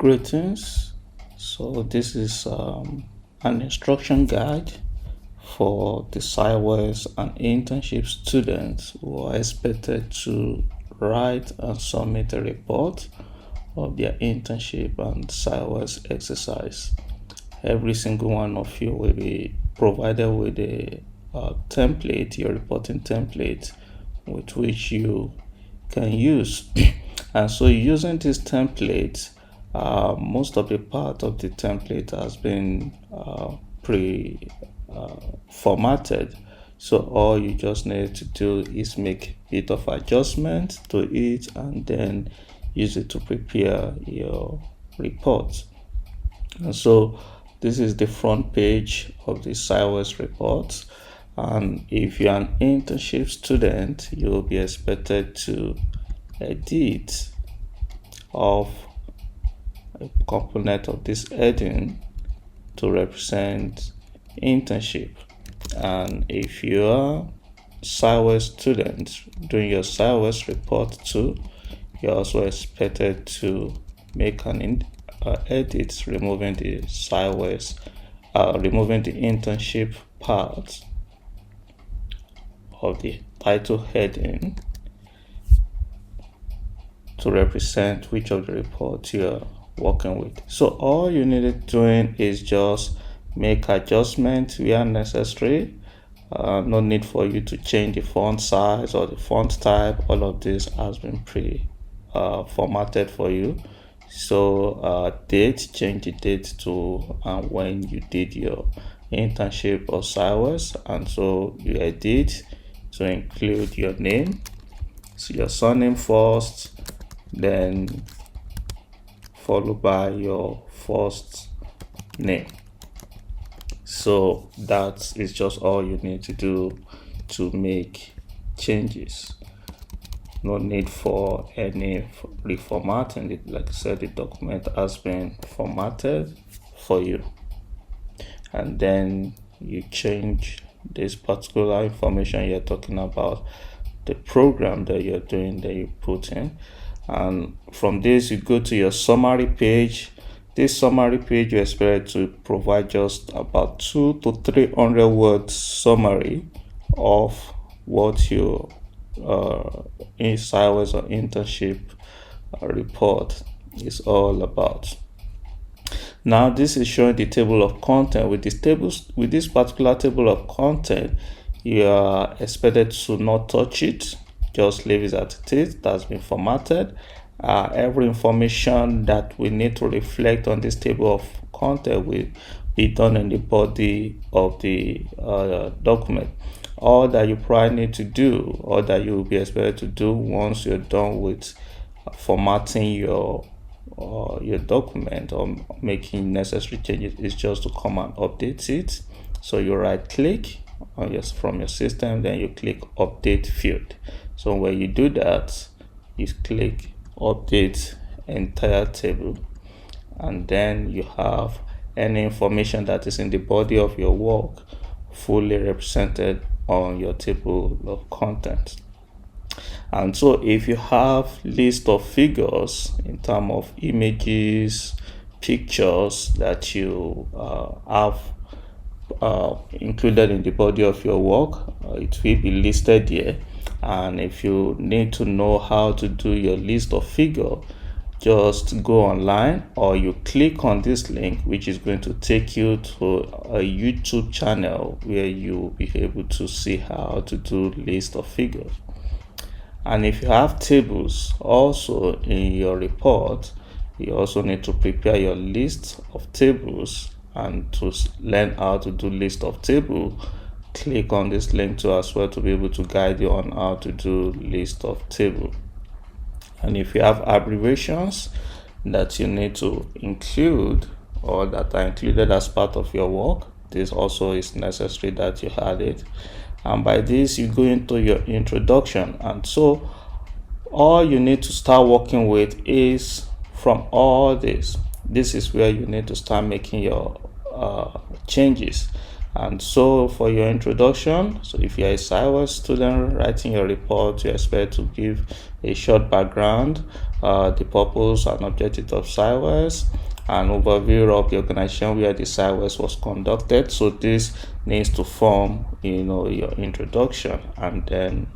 Greetings. So this is an instruction guide for the SIWES and internship students who are expected to write and submit a report of their internship and SIWES exercise. Every single one of you will be provided with a template, your reporting template, with which you can use. And so using this template, most of the part of the template has been formatted. So all you just need to do is make a bit of adjustment to it and then use it to prepare your report. And so this is the front page of the SIWES report. And if you're an internship student, you'll be expected to edit of a component of this heading to represent internship. And if you are SIWES student doing your SIWES report too, you're also expected to make an edit removing the SIWES, removing the internship part of the title heading to represent which of the reports you're working with. So all you needed doing is just make adjustments where necessary. No need for you to change the font size or the font type. All of this has been formatted for you. So change the date to when you did your internship or SIWES, and so you edit to include your name, so your surname first, then followed by your first name. So that is just all you need to do to make changes. No need for any reformatting. Like I said, the document has been formatted for you, and then you change this particular information you're talking about, the program that you're doing, that you put in. And from this you go to your summary page. This summary page you expect to provide just about 200 to 300 words summary of what your SIWES or internship report is all about. Now this is showing the table of content. With this particular table of content, you are expected to not touch it, just leave it as it is. That's been formatted. Every information that we need to reflect on this table of content will be done in the body of the document. All that you probably need to do, or that you will be expected to do once you're done with formatting your document or making necessary changes, is just to come and update it. So you right click from your system, then you click update field. So when you do that, you click update entire table, and then you have any information that is in the body of your work fully represented on your table of contents. And so if you have list of figures in terms of images, pictures that you have included in the body of your work, it will be listed here. And if you need to know how to do your list of figure, just go online, or you click on this link, which is going to take you to a YouTube channel where you'll be able to see how to do list of figures. And if you have tables also in your report, you also need to prepare your list of tables. And to learn how to do list of table, click on this link too as well, to be able to guide you on how to do list of table. And if you have abbreviations that you need to include, or that are included as part of your work, this also is necessary that you add it. And by this you go into your introduction. And so all you need to start working with is from all this is where you need to start making your changes. And so for your introduction, so if you're a SIWES student writing your report, you expect to give a short background, the purpose and objective of SIWES, an overview of the organization where the SIWES was conducted. So this needs to form, your introduction. And then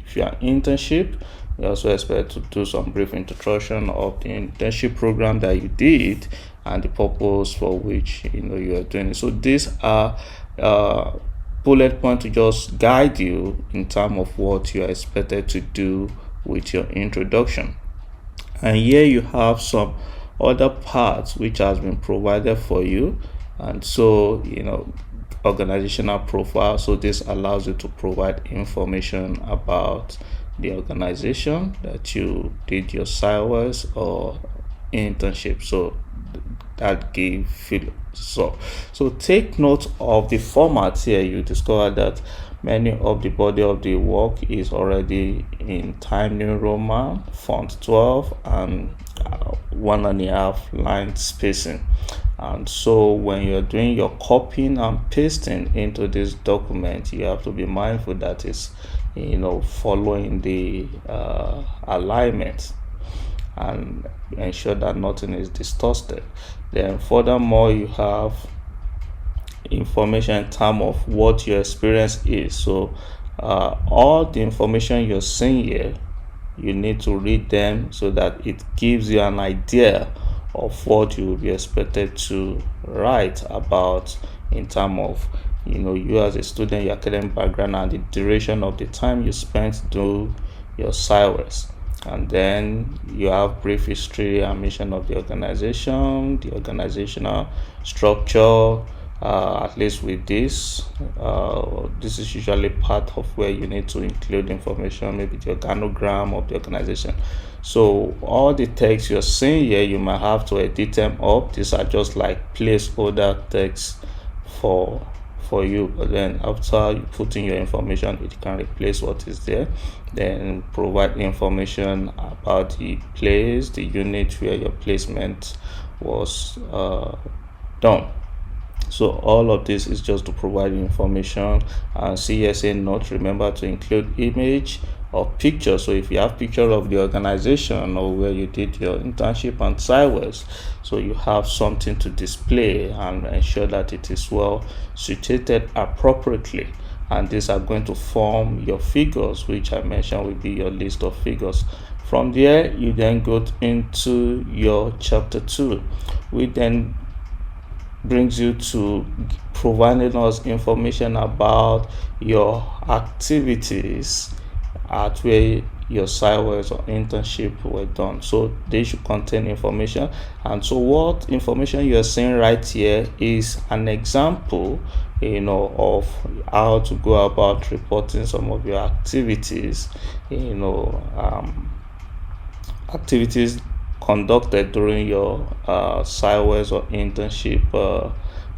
if you are internship, you also expect to do some brief introduction of the internship program that you did and the purpose for which you are doing it. So these are bullet points to just guide you in terms of what you are expected to do with your introduction. And here you have some other parts which has been provided for you. And so organizational profile, so this allows you to provide information about the organization that you did your SIWES or internship. So that gave feel so take note of the format here. You discover that many of the body of the work is already in Times New Roman font 12 and 1.5 line spacing. And so when you're doing your copying and pasting into this document, you have to be mindful that it's following the alignment and ensure that nothing is distorted. Then furthermore, you have information in terms of what your experience is. So all the information you're seeing here, you need to read them so that it gives you an idea of what you will be expected to write about in terms of you as a student, your academic background, and the duration of the time you spent doing your SIWES. And then you have brief history and mission of the organization, the organizational structure. At least with this is usually part of where you need to include information, maybe the organogram of the organization. So all the text you're seeing here, you might have to edit them up. These are just like placeholder text for you, but then after you put in your information, it can replace what is there. Then provide information about the place, the unit where your placement was done. So all of this is just to provide information. And CSA note, remember to include image or picture. So if you have picture of the organization or where you did your internship and SIWES, so you have something to display and ensure that it is well situated appropriately. And these are going to form your figures, which I mentioned will be your list of figures. From there, you then go into your chapter 2, which then brings you to providing us information about your activities at where your SIWES or internship were done. So they should contain information. And so what information you are seeing right here is an example of how to go about reporting some of your activities, activities conducted during your SIWES or internship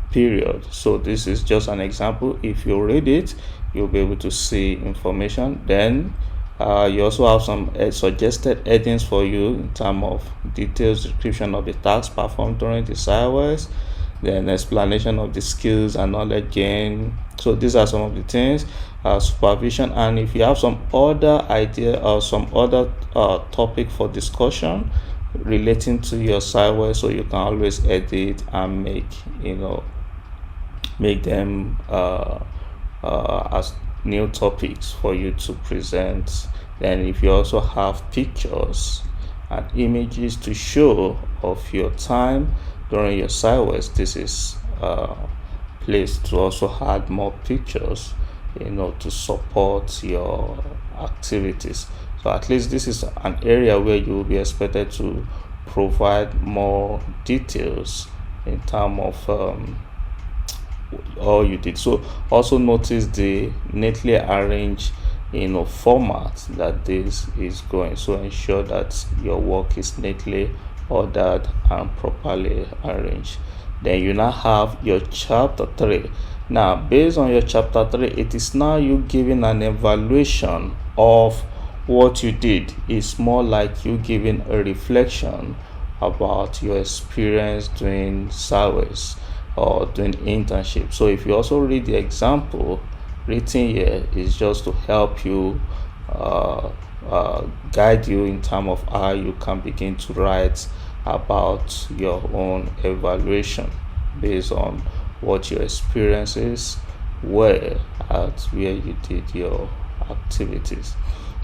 period. So this is just an example. If you read it, you'll be able to see information. Then you also have some suggested headings for you in terms of details description of the tasks performed during the SIWES, then explanation of the skills and knowledge gained. So these are some of the things. Supervision, and if you have some other idea or some other topic for discussion relating to your SIWES, so you can always edit and make them as new topics for you to present. Then if you also have pictures and images to show of your time during your SIWES, this is place to also add more pictures to support your activities. So at least this is an area where you will be expected to provide more details in terms of all you did. So also notice the neatly arranged format that this is going. So ensure that your work is neatly ordered and properly arranged. Then you now have your chapter 3. Now based on your chapter 3, it is now you giving an evaluation of what you did. It's more like you giving a reflection about your experience doing SIWES. or doing internship. So if you also read the example written here, is just to help you guide you in terms of how you can begin to write about your own evaluation based on what your experiences were at where you did your activities.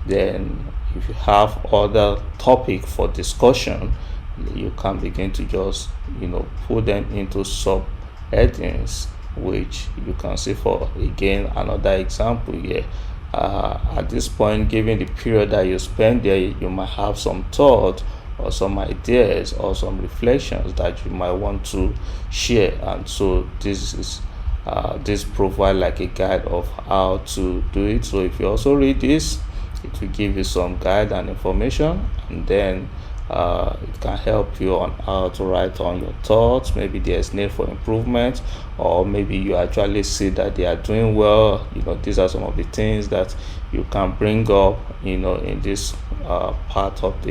Then if you have other topic for discussion, you can begin to just put them into sub headings, which you can see. For again another example here, at this point, given the period that you spend there, you might have some thought or some ideas or some reflections that you might want to share, and so this provide like a guide of how to do it. So if you also read this, it will give you some guide and information, and then it can help you on how to write on your thoughts. Maybe there's need for improvement, or maybe you actually see that they are doing well. These are some of the things that you can bring up in this part of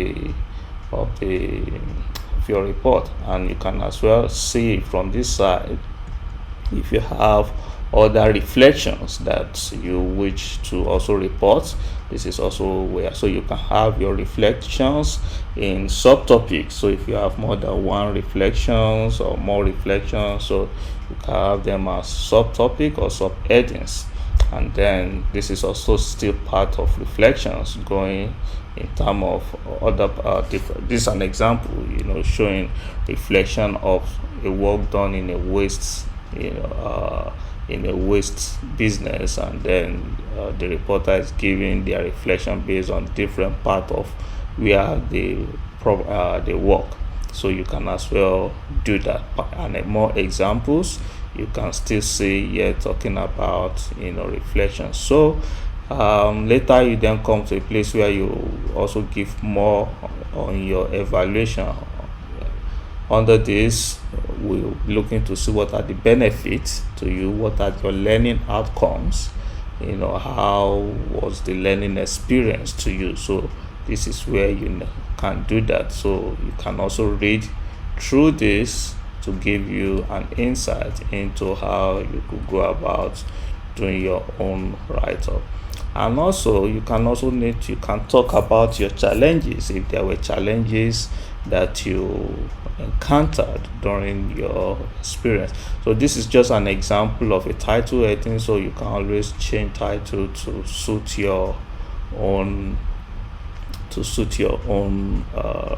your report. And you can as well see from this side if you have other reflections that you wish to also report. This is also where, so you can have your reflections in subtopics. So if you have more than one reflections or more reflections, so you can have them as subtopic or subheadings. And then this is also still part of reflections going in terms of other different. This is an example, showing reflection of a work done in a waste, in a waste business, and then the reporter is giving their reflection based on different part of where they work. So you can as well do that. And more examples you can still see here talking about reflection. So later you then come to a place where you also give more on your evaluation. Under this, we're looking to see what are the benefits to you, what are your learning outcomes, how was the learning experience to you. So this is where you can do that. So you can also read through this to give you an insight into how you could go about doing your own write-up. And also you can talk about your challenges, if there were challenges that you encountered during your experience. So this is just an example of a title heading, so you can always change title to suit your own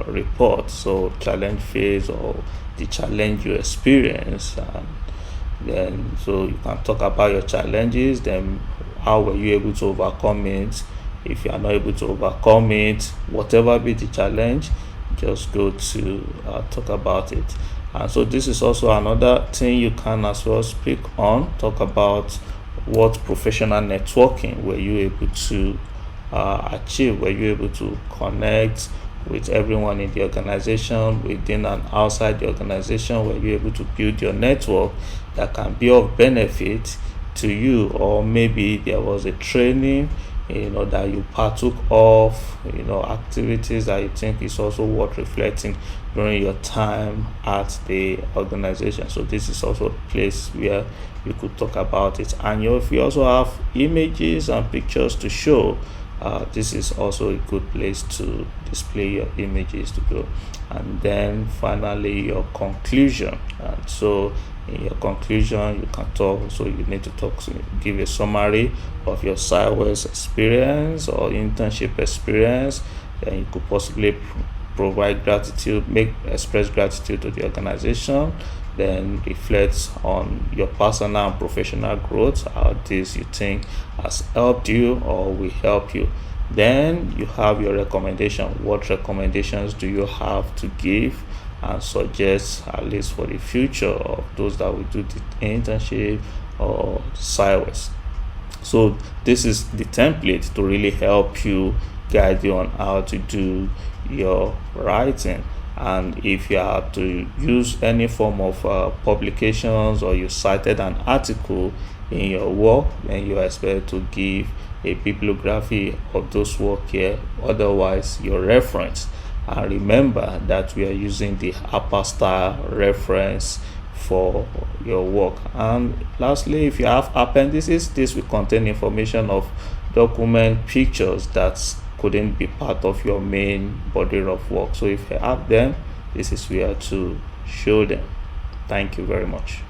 report. So challenge phase, or the challenge you experience, and then so you can talk about your challenges, then how were you able to overcome it. If you are not able to overcome it, whatever be the challenge, just go to talk about it. And so this is also another thing you can as well speak on. Talk about what professional networking were you able to achieve. Were you able to connect with everyone in the organization, within and outside the organization? Were you able to build your network that can be of benefit to you? Or maybe there was a training that you partook of, activities that you think is also worth reflecting during your time at the organization. So this is also a place where you could talk about it. And if you also have images and pictures to show, this is also a good place to display your images to go. And then finally your conclusion. And so in your conclusion you can talk, so you need to give a summary of your SIWES experience or internship experience. Then you could possibly provide gratitude, express gratitude to the organization, then reflect on your personal and professional growth, how this you think has helped you or will help you. Then you have your recommendation. What recommendations do you have to give and suggest, at least for the future, of those that will do the internship or SIWES? So this is the template to really help you, guide you on how to do your writing. And if you have to use any form of publications, or you cited an article in your work, then you are expected to give a bibliography of those work here, otherwise your reference. And remember that we are using the upper style reference for your work. And lastly, if you have appendices, this will contain information of document pictures that couldn't be part of your main body of work. So if you have them, this is where to show them. Thank you very much.